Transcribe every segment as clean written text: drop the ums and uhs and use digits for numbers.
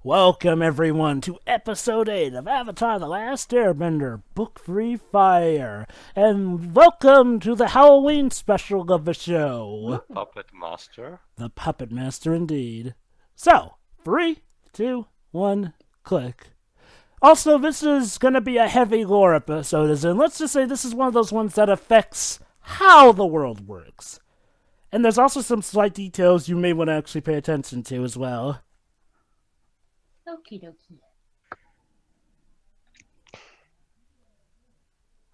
Welcome everyone to episode 8 of Avatar The Last Airbender Book Free Fire. And welcome to the Halloween special of the show. Puppetmaster. The Puppetmaster indeed. So, 3, 2, 1, click. Also, this is going to be a heavy lore episode, as in, let's just say this is one of those ones that affects how the world works. And there's also some slight details you may want to actually pay attention to as well. Okie dokie.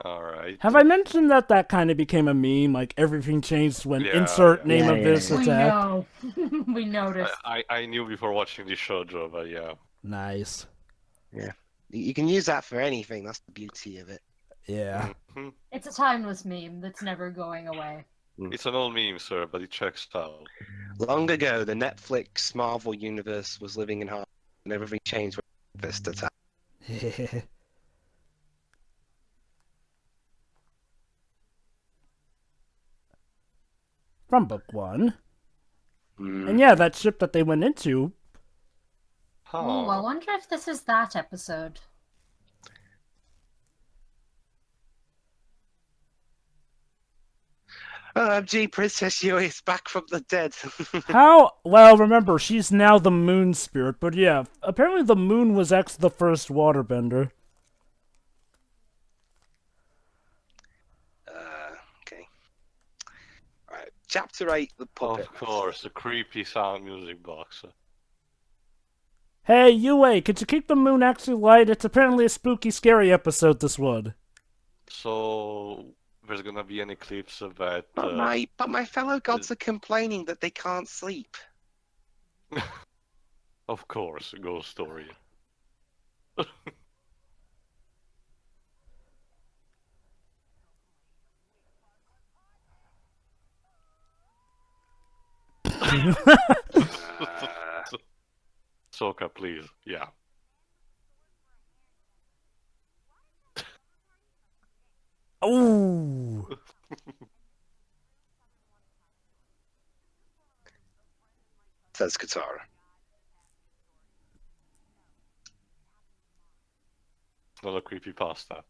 Alright. Have I mentioned that kind of became a meme? Like, everything changed when insert name of this attack? We know. We noticed. I knew before watching the show, Joe, but yeah. Nice. Yeah. You can use that for anything. That's the beauty of it. Yeah. It's a timeless meme that's never going away. It's an old meme, sir, but it checks out. Long ago, the Netflix Marvel universe was living in harmony, and everything changed with this attack. From book 1. And yeah, that ship that they went into. Oh, I wonder if this is that episode. OMG, Princess Yui is back from the dead. How? Well, remember, she's now the moon spirit, but yeah, apparently the moon was actually the first waterbender. Okay. Alright, Chapter 8, The Puppet. Of course, the creepy sound music box. Hey, Yue, could you keep the moon actually light? It's apparently a spooky, scary episode, this one. So, there's gonna be an eclipse of that. But my fellow gods are complaining that they can't sleep. Of course, a ghost story. Soka, please. Yeah. Ooh. Says Katara. Not a creepy pasta.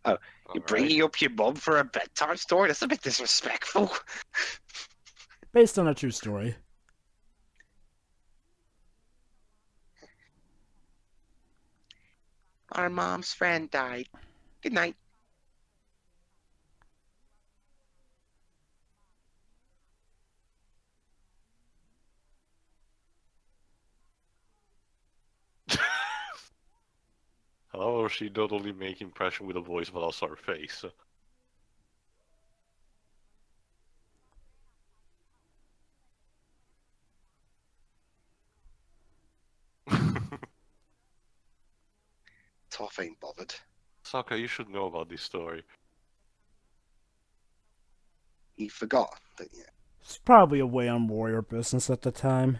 Oh, you're bringing up your mum for a bedtime story? That's a bit disrespectful. Based on a true story. Our mom's friend died. Good night. However, she not only make impression with a voice, but also her face. Toph ain't bothered. Sokka, you should know about this story. He forgot, but yeah. It's probably a way on warrior business at the time.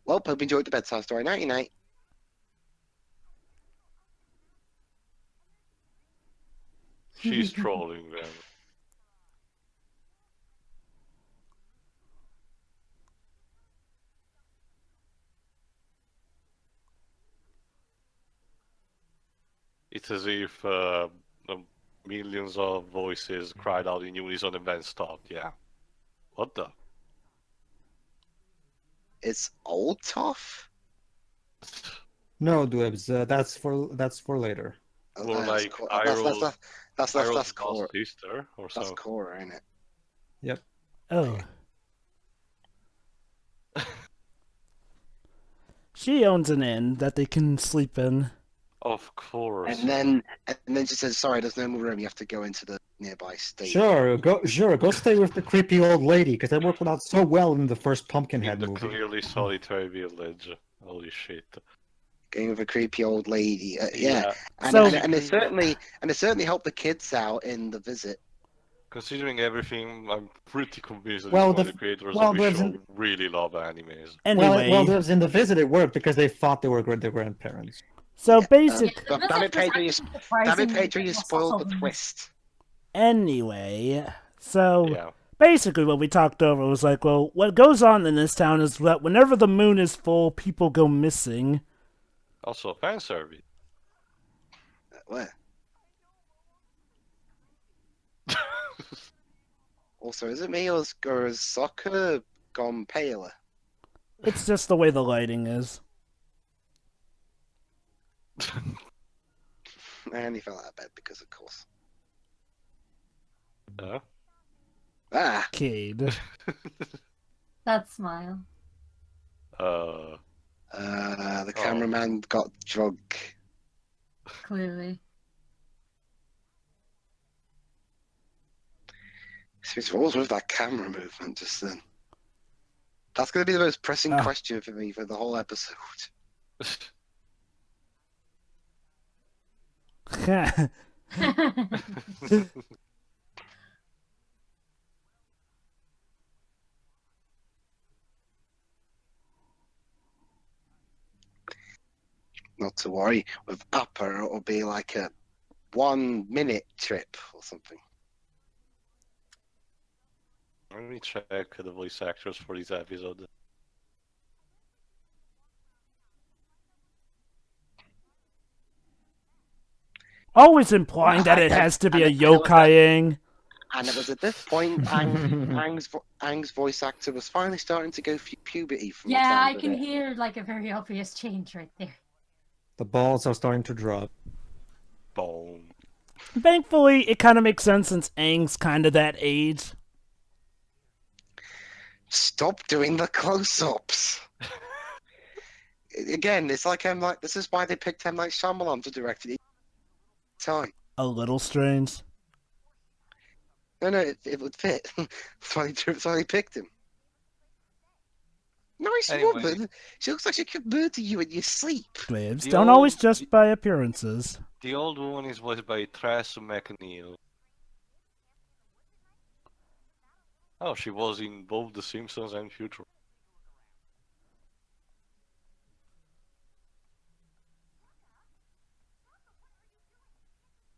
Well, hope you enjoyed the bedtime story. Nighty night. She's trolling them. It's as if millions of voices cried out in unison and then stopped. Yeah. What the? It's old Toph? No, Dwebs, that's for later. Oh, Or like that's Iroh's core. sister or That's so. core, ain't it? Yep. Oh. She owns an inn that they can sleep in. Of course. And then she says, "Sorry, there's no more room. You have to go into the nearby station." Go stay with the creepy old lady, because that worked out so well in the first Pumpkinhead In the movie. clearly solitary village. Holy shit. Going with a creepy old lady. Yeah. And, So- and it certainly helped the kids out in the visit. Considering everything, I'm pretty convinced that Well, the creators well, of the there's show an- really love animes. Anyway, Well, there's in the visit it worked because they thought they were their grandparents. so Yeah, basic. But damn it, Pedro, you spoiled the twist. Anyway, so Yeah. Basically, what we talked over was like, well, what goes on in this town is that whenever the moon is full, people go missing. Also, fan service. Where? Also, is it me or has soccer gone paler? It's just the way the lighting is. I only fell out of bed because, of course. Ah. Cade. That smile. The Oh. cameraman got drunk. Clearly. So what was with that camera movement just then? That's going to be the most pressing Ah. question for me for the whole episode. Not to worry, with Upper it'll be like a 1 minute trip or something. Let me check the voice actors for this episode. Always implying that it has to be a yokai-ing. And it was at this point Aang's voice actor was finally starting to go puberty from the Yeah, sound I of can it. hear like a very obvious change right there. The balls are starting to drop. Boom. Thankfully, it kind of makes sense since Aang's kind of that age. Stop doing the close-ups. Again, it's like this is why they picked M. Night Shyamalan to direct it. Time. A little strange. No, it would fit. That's why they picked him. Nice Anyway. woman. She looks like she could murder you in your sleep. Slaves The don't old- always just by appearances. The old one is voiced by Trace McNeil. Oh, she was in both The Simpsons and Future.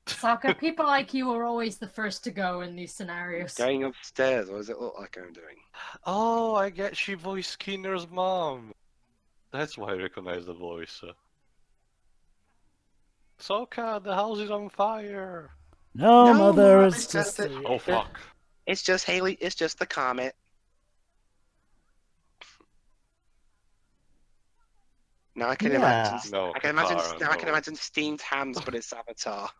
Sokka, people like you are always the first to go in these scenarios. Going upstairs, what does it look like I'm doing? Oh, I get she voiced Skinner's mom. That's why I recognize the voice. Sokka, the house is on fire. No, No, mother, Mom, it's it's just... just Oh fuck. It's just Haley. It's just the comet. Now I can Yeah. imagine. No, I can imagine. Katara, Now I can no. imagine steamed hams, but it's Avatar.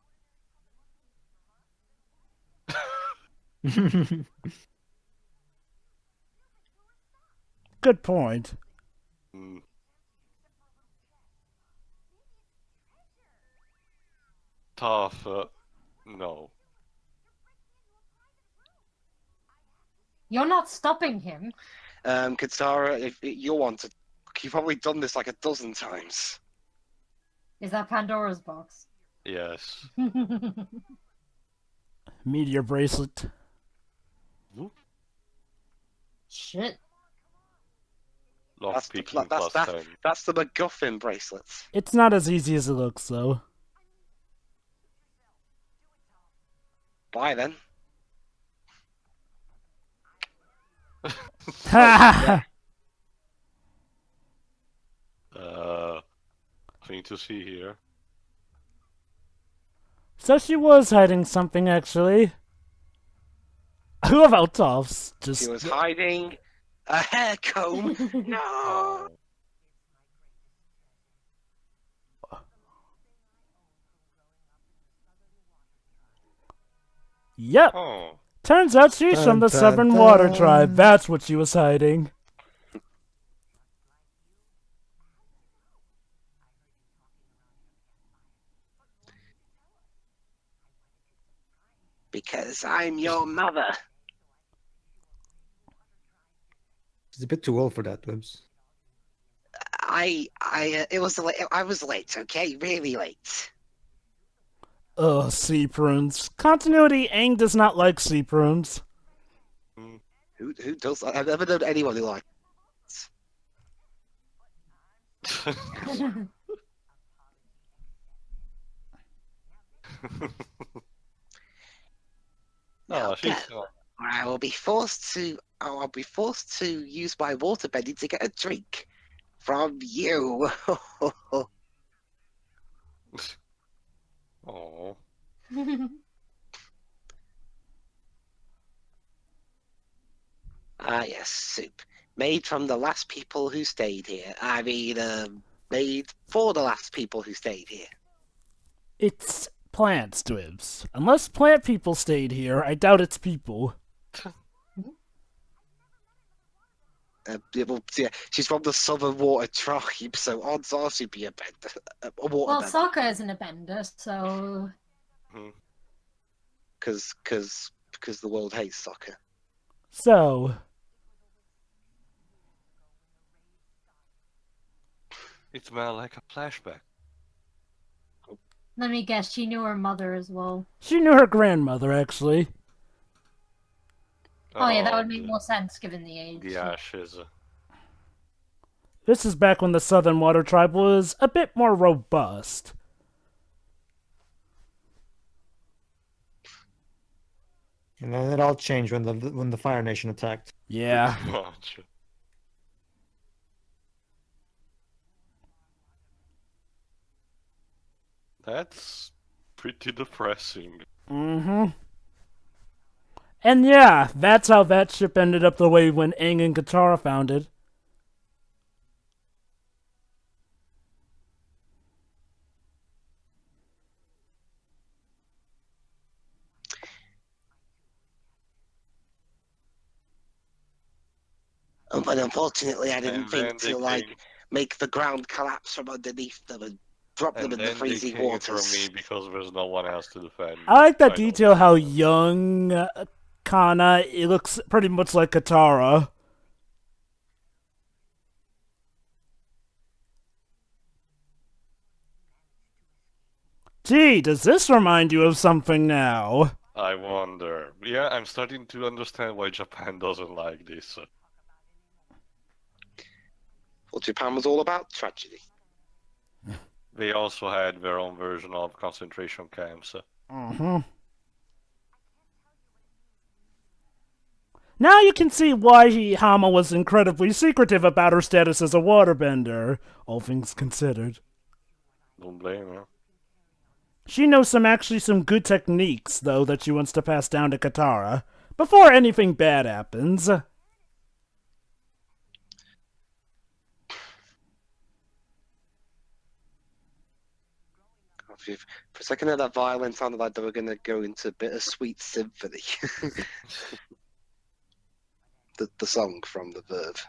Good point. Mm. Tough. No. You're not stopping him. Katara, if you want to, you've probably done this like a dozen times. Is that Pandora's box? Yes. Meteor bracelet. Shit. Lock That's the picking pla- that's- plus that's- 10. That's the MacGuffin bracelets. It's not as easy as it looks, though. Bye then. Ha! Thing to see here. So she was hiding something, actually. I love how Toph's just... She was hiding a hair comb. No. Oh. Yep. Oh. Turns out she's from the Dun, Southern dun, Water dun. Tribe. That's what she was hiding. Because I'm your mother. It's a bit too old for that, Wibbs. It was late. I was late. Okay, really late. Ugh, sea prunes. Continuity, Aang does not like sea prunes. Who does? I've never known anyone who likes. Oh, she's Okay. or I will be forced to. Oh, I'll be forced to use my water bending to get a drink from you. Oh. Ah, yes, soup. Made from the last people who stayed here. I mean, made for the last people who stayed here. It's plants, Dwibs. Unless plant people stayed here, I doubt it's people. Well, yeah, she's from the Southern Water Tribe, so odds are she'd be a bender, a water Well, bender. Sokka isn't a bender, so Because the world hates soccer. So, It smelled like a flashback. let me guess, she knew her mother as well. she knew her grandmother, actually. Oh yeah, that would make the- more sense given the age. The ashes. This is back when the Southern Water Tribe was a bit more robust. And then it all changed when the Fire Nation attacked. Yeah. Much. That's pretty depressing. Mm-hmm. And yeah, that's how that ship ended up the way when Aang and Katara found it. But unfortunately, I didn't And then think they to like came- make the ground collapse from underneath them and drop them And in the then they freezing came for waters. me because there's no one else to defend. I like that know. detail how young Kana, it looks pretty much like Katara. Gee, does this remind you of something now? I wonder. Yeah, I'm starting to understand why Japan doesn't like this. Well, Japan was all about tragedy. They also had their own version of concentration camps. Mm-hmm. Now you can see why Hama was incredibly secretive about her status as a waterbender, all things considered. Don't blame her. She knows some good techniques, though, that she wants to pass down to Katara, before anything bad happens. For a second there, that violin sounded like they were going to go into Bittersweet Symphony. the song from the Verve.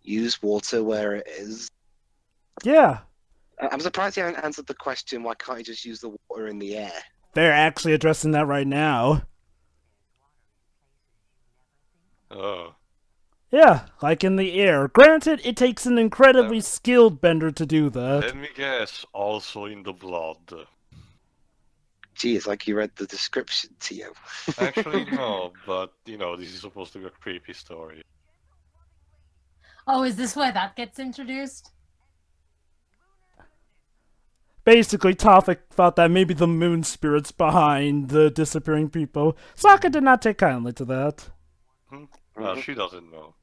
Use water where it is. Yeah, I'm surprised you haven't answered the question, why can't you just use the water in the air? they're actually addressing that right now. Oh. Yeah, like in the air. Granted, it takes an incredibly skilled bender to do that. Let me guess, also in the blood. Gee, it's like you read the description, Tio. Actually, no, but, this is supposed to be a creepy story. Oh, is this where that gets introduced? Basically, Tophic thought that maybe the moon spirit's behind the disappearing people. Sokka did not take kindly to that. She doesn't know.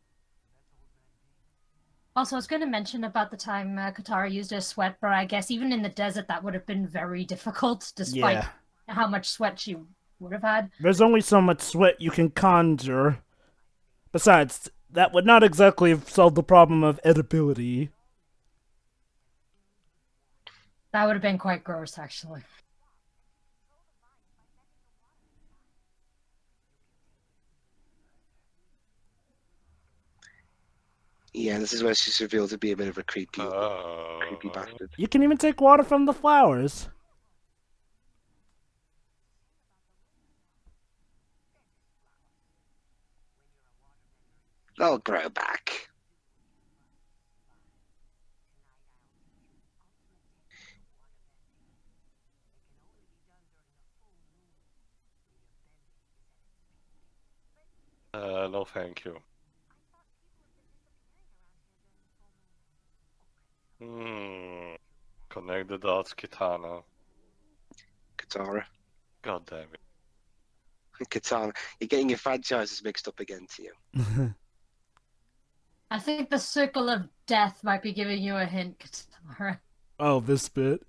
Also, I was going to mention about the time Katara used her sweat, but I guess even in the desert that would have been very difficult, despite Yeah. how much sweat she would have had. There's only so much sweat you can conjure. Besides, that would not exactly have solved the problem of edibility. That would have been quite gross, actually. Yeah, this is where she's revealed to be a bit of a creepy Oh. bastard. You can even take water from the flowers. They'll grow back. No, thank you. Connect the dots, Kitana. Katara. God damn it. Katana. You're getting your franchises mixed up again, to you. I think the circle of death might be giving you a hint, Katara. Oh, this bit.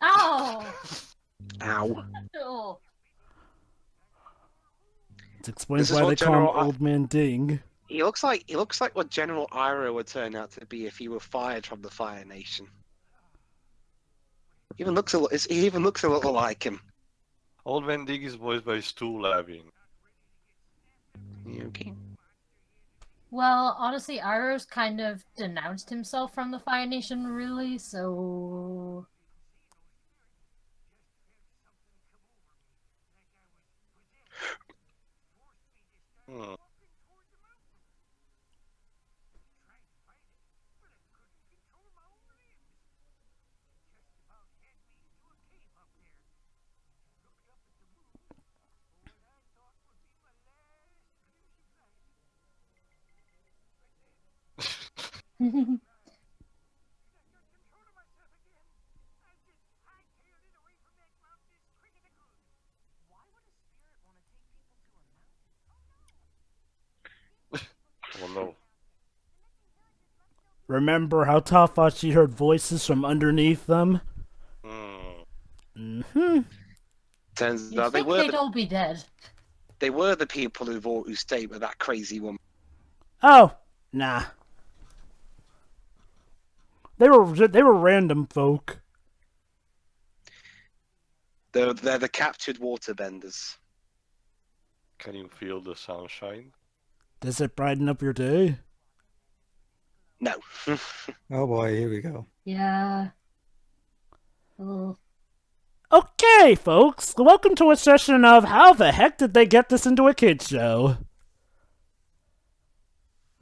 Oh! Ow. Oh. It explains This is why they what call him General Old Man Ding. He looks like what General Iroh would turn out to be if he were fired from the Fire Nation. He even looks a little like him. Old Man Dig is voiced by Stu Levin. Okay. Well, honestly, Iroh's kind of denounced himself from the Fire Nation, really, so... Hmm. Oh no. Remember how Ta thought she heard voices from underneath them? Mm-hmm. Turns You'd out think they'd all be dead. they were the people who stayed with that crazy woman. Oh, nah. They were random folk. They're the captured waterbenders. Can you feel the sunshine? Does it brighten up your day? No. Oh boy, here we go. Yeah. Oh. Okay, folks, welcome to a session of How the Heck Did They Get This Into a Kids Show?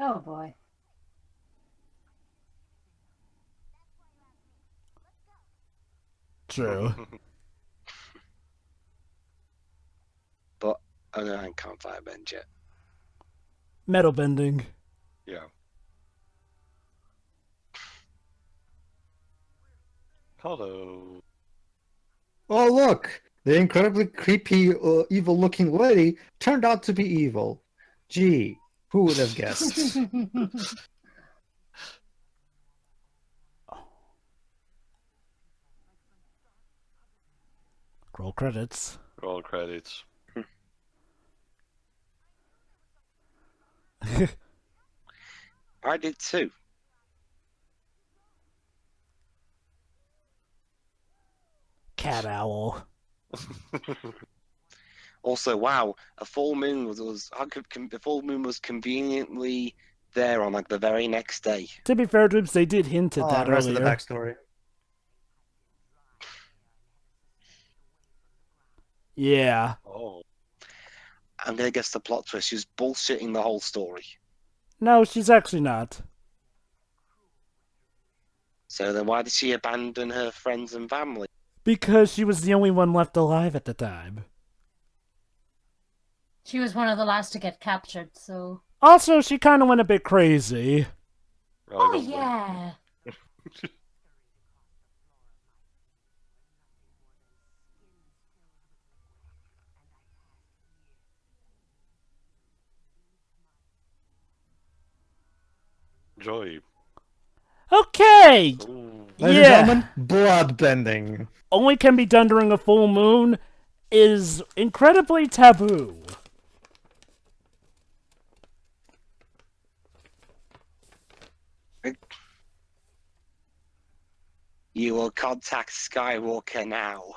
Oh boy. True. But I can't firebend yet. Metal bending. Yeah. Hello. Oh look! The incredibly creepy, evil-looking lady turned out to be evil. Gee, who would have guessed? Roll credits. Roll credits. I did too. Cat owl. Also, wow, a full moon the full moon was conveniently there on like the very next day. To be fair, Dribs, they did hint at that the rest earlier. of the backstory. Yeah. Oh. I'm gonna guess the plot twist. She was bullshitting the whole story. No, she's actually not. So then why did she abandon her friends and family? Because she was the only one left alive at the time. She was one of the last to get captured, so... Also, she kind of went a bit crazy. Oh, yeah! Joy. Okay! Ooh. Ladies and Yeah. gentlemen, blood bending. Only can be done during a full moon is incredibly taboo. You will contact Skywalker now.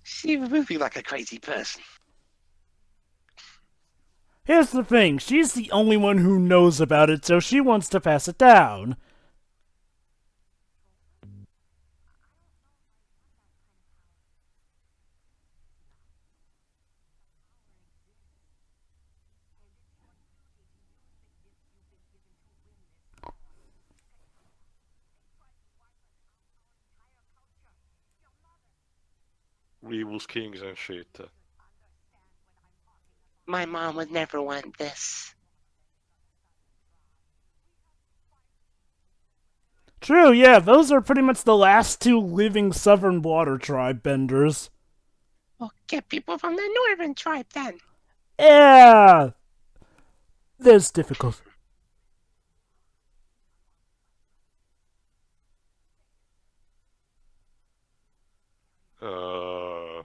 She was moving like a crazy person. Here's the thing, she's the only one who knows about it, so she wants to pass it down. Weebles Kings and shit. My mom would never want this. True, yeah, those are pretty much the last two living Southern Water Tribe benders. Well, get people from the Northern tribe then. Yeah! There's difficult. Ugh.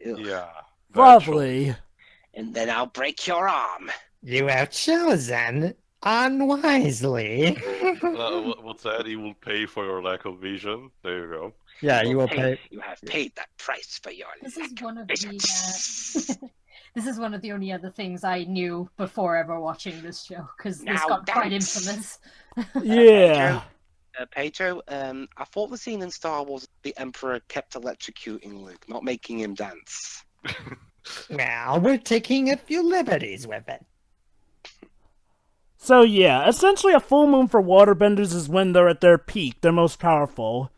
Yeah. bad Lovely. And then I'll break your arm. You have chosen unwisely. choice. What's that? He will pay for your lack of vision. There you go. Yeah, you will pay. You have paid that price for your This is one of vision. the. This is one of the only other things I knew before ever watching this show, because this Now got quite that's- infamous. Yeah. Pedro, I thought the scene in Star Wars, the Emperor kept electrocuting Luke, not making him dance. Well, we're taking a few liberties with it. So yeah, essentially a full moon for waterbenders is when they're at their peak, they're most powerful.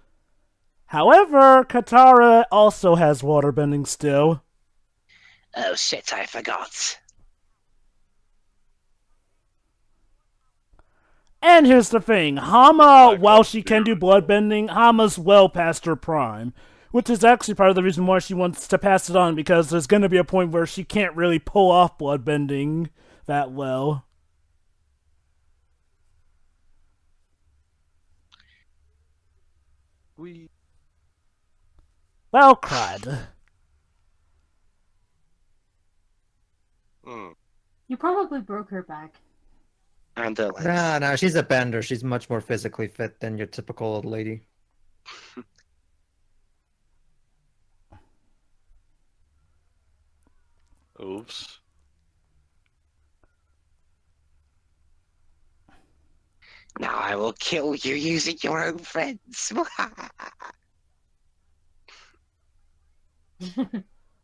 However, Katara also has waterbending still. Oh shit, I forgot. And here's the thing, Hama, Like while what? she can do bloodbending, Hama's well past her prime. Which is actually part of the reason why she wants to pass it on, because there's going to be a point where she can't really pull off bloodbending that well. Well, crud. Hmm. You probably broke her back. And her legs. No, she's a bender. She's much more physically fit than your typical old lady. Oops. Now I will kill you using your own friends.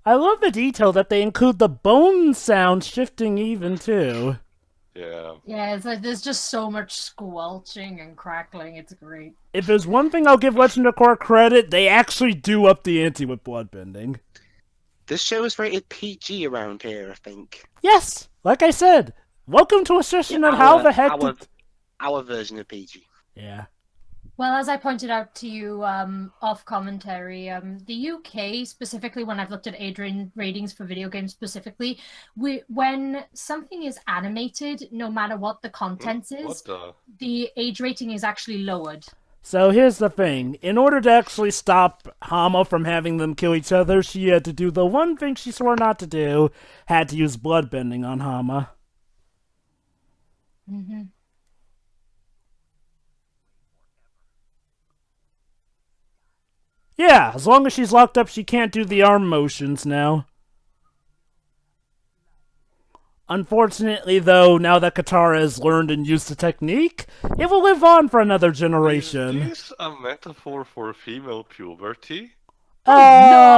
I love the detail that they include the bone sound shifting even too. Yeah. Yeah, it's like there's just so much squelching and crackling. It's great. If there's one thing I'll give Legend of Korra credit, they actually do up the ante with bloodbending. This show is rated PG around here, I think. Yes, like I said, welcome to a session on how the heck did... Our version of PG. Yeah. Well, as I pointed out to you off commentary, the UK, specifically when I've looked at age ratings for video games specifically, when something is animated, no matter what the contents What is, the? the age rating is actually lowered. So here's the thing. In order to actually stop Hama from having them kill each other, she had to do the one thing she swore not to do, had to use bloodbending on Hama. Mm-hmm. Yeah, as long as she's locked up, she can't do the arm motions now. Unfortunately, though, now that Katara has learned and used the technique, it will live on for another generation. Is this a metaphor for female puberty? No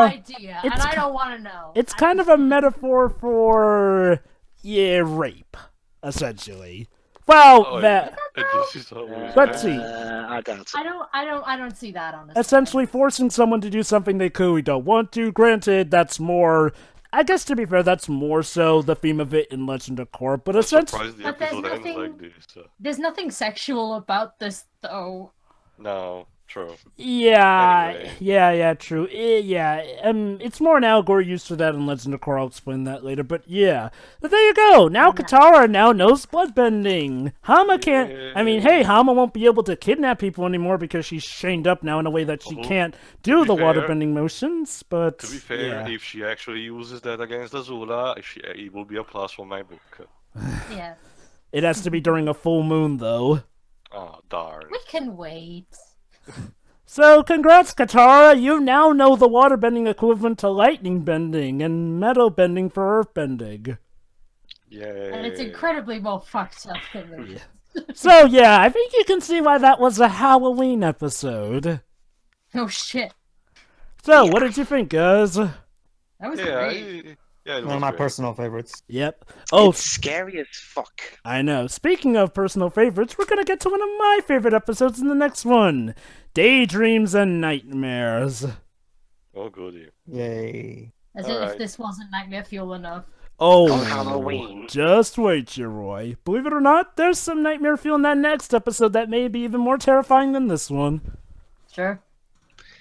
idea, and it's I don't want to know. It's kind of a metaphor for, yeah, rape, essentially. Well, Oh, that This is always Let's see. I doubt it. I don't see that honestly. essentially forcing someone to do something they clearly don't want to. Granted, that's more. I guess to be fair, that's more so the theme of it in Legend of Korra. But I'm essentially, surprised the But there's episode ends nothing- like this. There's nothing sexual about this, though. No, true. yeah, Anyway. yeah, true. Yeah, it's more an allegory used for that in Legend of Korra. I'll explain that later. But yeah, but there you go. Now Katara now knows bloodbending. Hama can't. I mean, hey, Hama won't be able to kidnap people anymore because she's chained up now in a way that she Oh, can't do be the fair- waterbending motions. But To be fair, yeah. if she actually uses that against Azula, it will be a plus for my book. Yeah, It has to be during a full moon, though. Oh, darn. we can wait. So, congrats, Katara! You now know the waterbending equivalent to lightning bending and metal bending for earth bending. Yay. And it's incredibly more fucked up than this. So, yeah, I think you can see why that was a Halloween episode. Oh shit. So, what did you think, guys? That was Yeah, great. Yeah, it One was of my great. personal favorites. Yep. Oh, It's scary as fuck. I know. Speaking of personal favorites, we're going to get to one of my favorite episodes in the next one. Daydreams and Nightmares. Oh, goody. Yay. As All if right. this wasn't nightmare fuel enough. Oh, On Halloween. just wait, Roy. Believe it or not, there's some nightmare fuel in that next episode that may be even more terrifying than this one. Sure.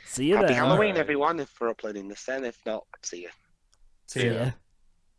See you Happy then. Halloween, Alright. everyone, if we're uploading this then. If not, see you. See ya. ya.